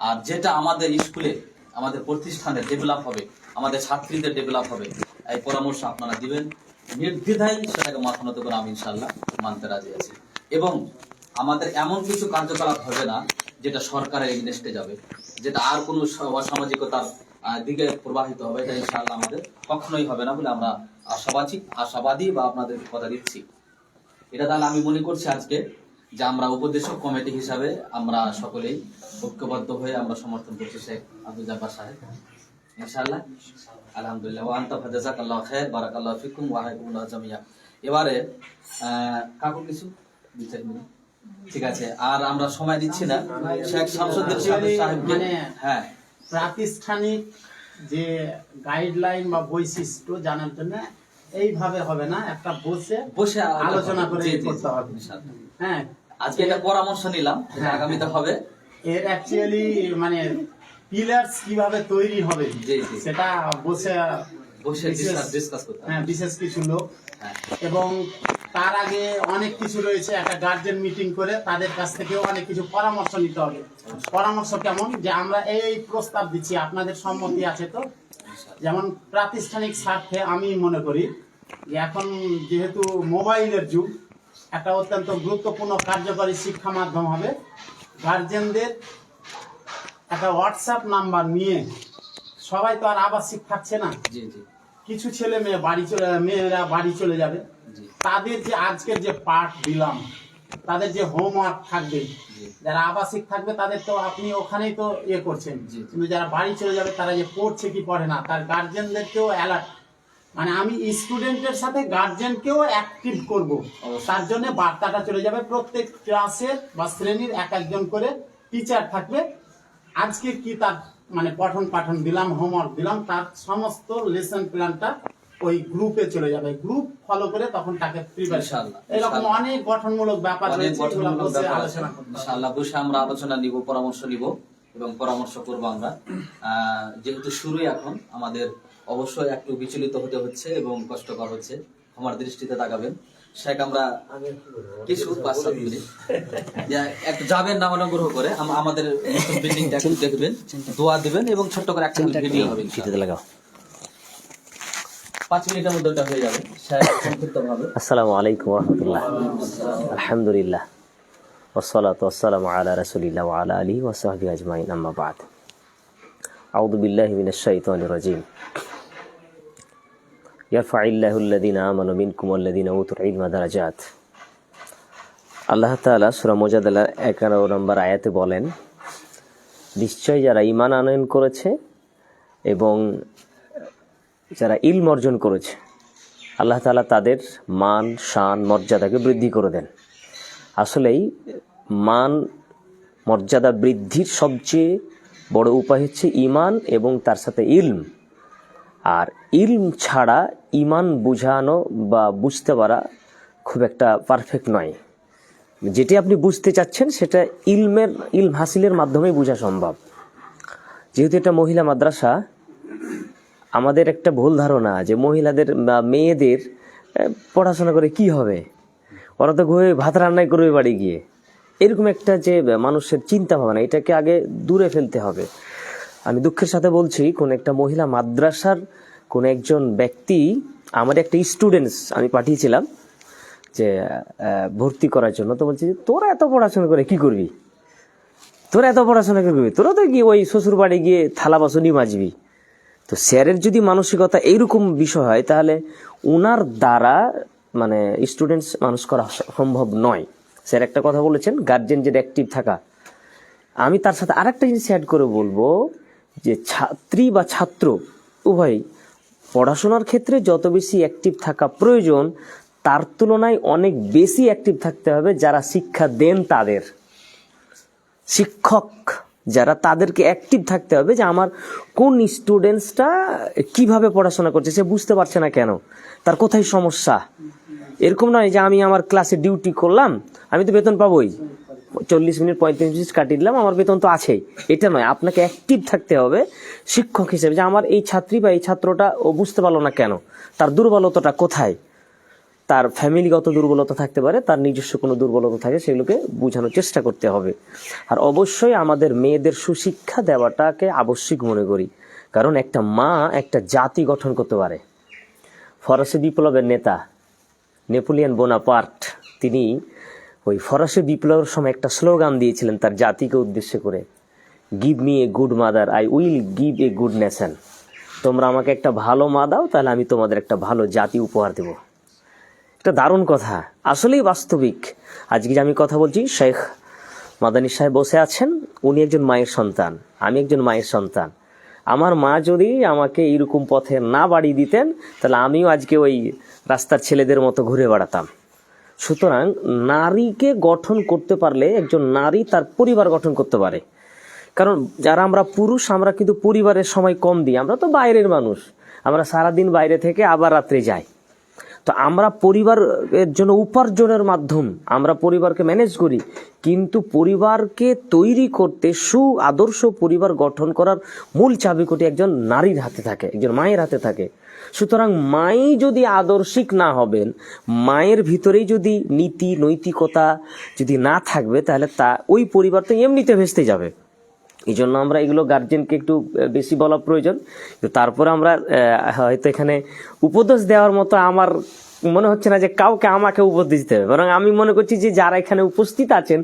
আর যেটা আমাদের স্কুলে আমাদের প্রতিষ্ঠানে ডেভেলপ হবে, আমাদের ছাত্রীদের ডেভেলপ হবে, এই পরামর্শ আপনারা দিবেন নির্দ্বিধায়, সেটাকে মাথা নত করে আমি ইনশাআল্লাহ মানতে রাজি আছি। এবং আমাদের এমন কিছু কার্যকলাপ হবে না যেটা সরকারের এগেইনস্টে যাবে, যেটা আর কোনো অসামাজিকতার দিকে প্রবাহিত হবে, এটা ইনশাআল্লাহ আমাদের কখনোই হবে না বলে আমরা আশাবাদী বা আপনাদের কথা দিচ্ছি। এটা তাহলে আমি মনে করছি আজকে যে আমরা উপদেশক কমিটি হিসাবে আমরা সকলেই ঐক্যবদ্ধ হয়ে আমরা সমর্থন করছি শেখ আব্দুল জাব্বার সাহেব, ইনশাআল্লাহ। আলহামদুলিল্লাহ। ওয়া আনতা ফাজাযাকাল্লাহু খাইর, বারাকাল্লাহু ফিকুম ওয়া হায়াকুমুল্লাহ জামিয়া। এবারে কাকু কিছু বিচার নিন, ঠিক আছে? আর আমরা সময় দিচ্ছি না, শেখ শামসুদ্দিন সাহেবকে। হ্যাঁ, প্রাতিষ্ঠানিক যে গাইডলাইন বা বৈশিষ্ট্য জানার জন্য এইভাবে হবে না, একটা বসে আলোচনা করে করতে হবে। হ্যাঁ, আজকে একটা পরামর্শ নিলাম, আগামীতে হবে। এর অ্যাকচুয়ালি মানে পিলার্স কিভাবে তৈরি হবে সেটা বসে ডিসকাস করতে হবে। হ্যাঁ, বিশেষ কিছু লোক, এবং তার আগে অনেক কিছু রয়েছে, একটা গার্জেন মিটিং করে তাদের কাছ থেকেও অনেক কিছু পরামর্শ নিতে হবে। পরামর্শ কেমন, যে আমরা এই প্রস্তাব দিচ্ছি, আপনাদের সম্মতি আছে তো? যেমন প্রাতিষ্ঠানিক স্বার্থে আমি মনে করি যে এখন যেহেতু মোবাইলের যুগ, একটা অত্যন্ত গুরুত্বপূর্ণ কার্যকরী শিক্ষা মাধ্যম হবে। গার্জেনদের একটা হোয়াটসঅ্যাপ নাম্বার নিয়ে, সবাই তো আর আবাসিক থাকছে না, কিছু ছেলে মেয়ে মেয়েরা বাড়ি চলে যাবে, তাদের যে আজকের যে পাঠ দিলাম, তাদের যে হোমওয়ার্ক থাকবে, যারা আবাসিক থাকবে তাদের তো আপনি ওখানেই তো ইয়ে করছেন, কিন্তু যারা বাড়ি চলে যাবে তারা যে পড়ছে কি পড়ে না, তার গার্জেনদেরকেও অ্যালার্ট, মানে আমি স্টুডেন্টের সাথে গার্জেনকেও অ্যাক্টিভ করব, তার জন্য বার্তাটা চলে যাবে। প্রত্যেক ক্লাসের বা শ্রেণীর একজন করে টিচার থাকবে, আজকে কি তার মানে পঠন পাঠন দিলাম, হোমওয়ার্ক দিলাম, তার সমস্ত লেসন প্ল্যানটা ওই গ্রুপে চলে যাবে, গ্রুপ ফলো করে তখন তাকে প্রিপারেশন, এরকম অনেক গঠনমূলক ব্যাপার অনেক রয়েছে, এগুলো গঠনমূলক বসে ব্যাপার আছে। আলোচনা করব। ইনশাআল্লাহ বসে আমরা আলোচনা নিব, পরামর্শ নিব এবং পরামর্শ করব আমরা। যেহেতু শুরুই এখন, আমাদের অবশ্যই একটু বিচলিত হতে হচ্ছে এবং কষ্টকর হচ্ছে, আমার দৃষ্টিতে তাকাবেন। শেখ আমরা কিছু 5-7 মিনিট একটু যাবেন নাম অনুগ্রহ করে, আমাদের বিল্ডিংটা একটু দেখবেন, দোয়া দিবেন এবং ছোট্ট করে একটা ভিডিও হবে ইনশাআল্লাহ। 5 মিনিটের মধ্যে ওটা হয়ে যাবে। শেখ সংক্ষিপ্ত ভাবে। আসসালামু আলাইকুম ওয়া রাহমাতুল্লাহ। আলহামদুলিল্লাহ ওয়াসসালাতু ওয়াসসালামু আলা রাসূলিল্লাহ ওয়া আলা আলিহি ওয়া সাহবিহি আজমাইন, আম্মা বা'দ। আউযু বিল্লাহি মিনাশ শাইতানির রাজীম। ইয়ারফা'িল্লাহুল্লাযীনা আমানু মিনকুম ওয়াল্লাযীনা উতুল ইলমা দারাজাত। আল্লাহ তাআলা সূরা মুজাদালার 11 নম্বর আয়াতে বলেন, নিশ্চয় যারা ঈমান আনয়ন করেছে এবং যারা ইলম অর্জন করেছে, আল্লাহ তাআলা তাদের মান, শান, মর্যাদাকে বৃদ্ধি করে দেন। আসলেই মান মর্যাদা বৃদ্ধির সবচেয়ে বড় উপায় হচ্ছে ঈমান এবং তার সাথে ইলম। আর ইলম ছাড়া ঈমান বুঝানো বা বুঝতে পারা খুব একটা পারফেক্ট নয়। যেটি আপনি বুঝতে চাচ্ছেন সেটা ইলম হাসিলের মাধ্যমেই বোঝা সম্ভব। যেহেতু এটা মহিলা মাদ্রাসা, আমাদের একটা ভুল ধারণা যে মহিলাদের বা মেয়েদের পড়াশোনা করে কি হবে, ওরা তো ঘুরে ভাত রান্নাই করবে বাড়ি গিয়ে, এরকম একটা যে মানুষের চিন্তা ভাবনা, এটাকে আগে দূরে ফেলতে হবে। আমি দুঃখের সাথে বলছি, কোন একটা মহিলা মাদ্রাসার কোন একজন ব্যক্তি, আমার একটা স্টুডেন্টস আমি পাঠিয়েছিলাম যে ভর্তি করার জন্য, তো বলছি তোরা এত পড়াশোনা করে কি করবি, তোরা এত পড়াশোনা করবি, তোরা তো কি ওই শ্বশুর বাড়ি গিয়ে থালা বাসনই মাজবি। তো স্যারের যদি মানসিকতা এইরকম বিষয় হয়, তাহলে ওনার দ্বারা মানে স্টুডেন্টস মানুষ করা সম্ভব নয়। স্যার একটা কথা বলেছেন, গার্জেন যে অ্যাক্টিভ থাকা। আমি তার সাথে আরেকটা জিনিস অ্যাড করে বলবো যে ছাত্রী বা ছাত্র উভয় পড়াশোনার ক্ষেত্রে যত বেশি অ্যাক্টিভ থাকা প্রয়োজন, তার তুলনায় অনেক বেশি অ্যাক্টিভ থাকতে হবে যারা শিক্ষা দেন, তাদের শিক্ষক যারা, তাদেরকে অ্যাক্টিভ থাকতে হবে যে আমার কোন স্টুডেন্টসটা কিভাবে পড়াশোনা করছে, সে বুঝতে পারছে না কেন, তার কোথায় সমস্যা। এরকম নয় যে আমি আমার ক্লাসে ডিউটি করলাম, আমি তো বেতন পাবোই, 40 মিনিট 35 মিনিট কাটিয়ে দিলাম, আমার বেতন তো আছেই, এটা নয়। আপনাকে অ্যাক্টিভ থাকতে হবে শিক্ষক হিসেবে, যে আমার এই ছাত্রী বা এই ছাত্রটা ও বুঝতে পারলো না কেন, তার দুর্বলতাটা কোথায়, তার ফ্যামিলিগত দুর্বলতা থাকতে পারে, তার নিজস্ব কোনো দুর্বলতা থাকে, সেগুলোকে বোঝানোর চেষ্টা করতে হবে। আর অবশ্যই আমাদের মেয়েদের সুশিক্ষা দেওয়াটাকে আবশ্যিক মনে করি, কারণ একটা মা একটা জাতি গঠন করতে পারে। ফরাসি বিপ্লবের নেতা নেপোলিয়ন বোনাপার্ট, তিনি ওই ফরাসি বিপ্লবের সময় একটা স্লোগান দিয়েছিলেন তার জাতিকে উদ্দেশ্য করে, give me a good mother, I will give a good nation. তোমরা আমাকে একটা ভালো মা দাও, তাহলে আমি তোমাদের একটা ভালো জাতি উপহার দেব। একটা দারুণ কথা, আসলেই বাস্তবিক। আজকে যে আমি কথা বলছি, শেখ মাদানী সাহেব বসে আছেন, উনি একজন মায়ের সন্তান, আমি একজন মায়ের সন্তান। আমার মা যদি আমাকে এইরকম পথে না বাড়িয়ে দিতেন, তাহলে আমিও আজকে ওই রাস্তার ছেলেদের মতো ঘুরে বেড়াতাম। সুতরাং নারীকে গঠন করতে পারলে একজন নারী তার পরিবার গঠন করতে পারে। কারণ যারা আমরা পুরুষ, আমরা কিন্তু পরিবারের সময় কম দিই, আমরা তো বাইরের মানুষ, আমরা সারাদিন বাইরে থেকে আবার রাত্রে যাই। তো আমরা পরিবারের জন্য উপার্জনের মাধ্যম, আমরা পরিবারকে ম্যানেজ করি, কিন্তু পরিবারকে তৈরি করতে, আদর্শ পরিবার গঠন করার মূল চাবিকাঠি একজন নারীর হাতে থাকে, একজন মায়ের হাতে থাকে। সুতরাং মাই যদি আদর্শিক না হবেন, মায়ের ভিতরেই যদি নীতি নৈতিকতা যদি না থাকবে, তাহলে ওই পরিবার তো এমনিতে ভেস্তে যাবে। এই জন্য আমরা এগুলো গার্জেনকে একটু বেশি বলা প্রয়োজন। তো তারপরে আমরা হয়তো এখানে উপদেশ দেওয়ার মতো আমার মনে হচ্ছে না যে কাউকে আমাকে উপদেশ দিতে হবে, বরং আমি মনে করছি যে যারা এখানে উপস্থিত আছেন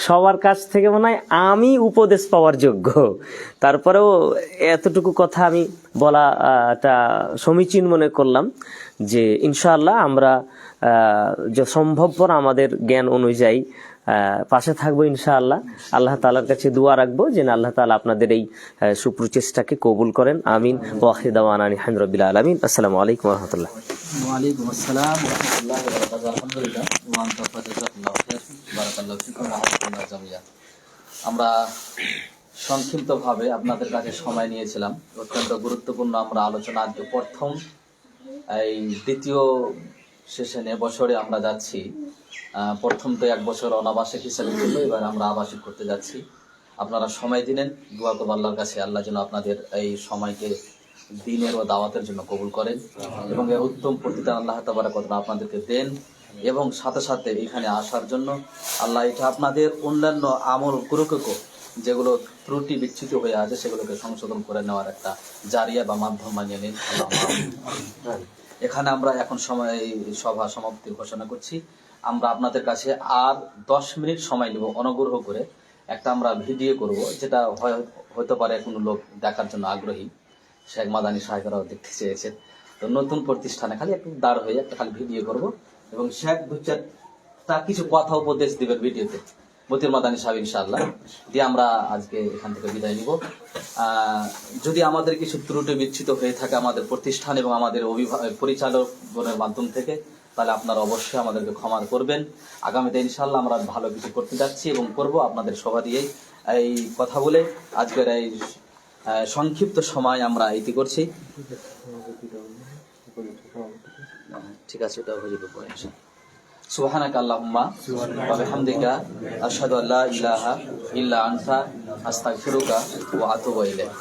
সবার কাছ থেকে মনে হয় আমি উপদেশ পাওয়ার যোগ্য। তারপরেও এতটুকু কথা আমি বলাটা সমীচীন মনে করলাম যে ইনশাআল্লাহ আমরা যে সম্ভবপর আমাদের জ্ঞান অনুযায়ী পাশে থাকবো ইনশাআল্লাহ। আল্লাহ তাআলার কাছে দোয়া রাখবো যে আল্লাহ তাআলা আপনাদের এই সুপ্রচেষ্টাকে কবুল করেন। আমিন। ওয়া আখিরু দাওয়ানা আলহামদুলিল্লাহি রাব্বিল আলামিন। আসসালামু আলাইকুম ওয়া রাহমাতুল্লাহ। ওয়ালাইকুম আসসালাম ওয়া রাহমাতুল্লাহি ওয়া বারাকাতুহু। আলহামদুলিল্লাহ ওয়া আনতা ফাজাজাকাল্লাহু খাইর বারাকাল্লাহু ফিকুম ওয়া হাফিজনা জামিয়া। আমরা সংক্ষিপ্তভাবে আপনাদের কাছে সময় নিয়েছিলাম, অত্যন্ত গুরুত্বপূর্ণ আমরা আলোচনা আজকে প্রথম এই দ্বিতীয় সেশনে বছরে আমরা যাচ্ছি। প্রথম তো 1 বছর অনাবাসিক হিসাবে ছিল, এবার আমরা আবাসিক করতে যাচ্ছি। আপনারা সময় দিলেন, দোয়া করব আল্লাহর কাছে আল্লাহ যেন আপনাদের এই সময়কে দিনের ও দাওয়াতের জন্য কবুল করেন এবং এর উত্তম প্রতিদান আল্লাহ তাবারক ওয়া তাআলা আপনাদেরকে দেন। এবং সাথে সাথে এখানে আসার জন্য আল্লাহ এটা আপনাদের অন্যান্য আমল গুরুকে যেগুলো ত্রুটি বিচ্যুত হয়ে আছে সেগুলোকে সংশোধন করে নেওয়ার একটা জারিয়া বা মাধ্যম বানিয়ে নিন। এখানে আমরা এখন সময় সভা সমাপ্তির ঘোষণা করছি। আমরা আপনাদের কাছে আর 10 মিনিট সময় নেব, অনুগ্রহ করে একটা আমরা ভিডিও করব, যেটা হতে পারে কোনো লোক দেখার জন্য আগ্রহী, শেখ মাদানী সাহেবরাও দেখতে চেয়েছেন। তো নতুন প্রতিষ্ঠানে খালি একটু দাঁড় হয়ে একটা খালি ভিডিও করব এবং শেখ 2-4টা কিছু কথা উপদেশ দিবেন ভিডিওতে, মতিউর মাদানী সাহেব ইনশাআল্লাহ, দিয়ে আমরা আজকে এখান থেকে বিদায় নিব। যদি আমাদের কিছু ত্রুটি বিচ্ছিত হয়ে থাকে আমাদের প্রতিষ্ঠান এবং আমাদের পরিচালকগণের মাধ্যম থেকে, তাহলে আপনারা অবশ্যই আমাদেরকে ক্ষমা করবেন। আগামীতে ইনশাআল্লাহ আমরা ভালো কিছু করতে যাচ্ছি এবং করব আপনাদের সভা দিয়েই। এই কথা বলে আজকের এই সংক্ষিপ্ত সময় আমরা ইতি করছি। ঠিক আছে, এটা হয়ে যাবে পরে ইনশাআল্লাহ। সুবহানাকা আল্লাহুম্মা ওয়া বিহামদিকা আশহাদু আল্লা ইলাহা ইল্লা আনতা আস্তাগফিরুকা ওয়া আতুবু ইলাইক।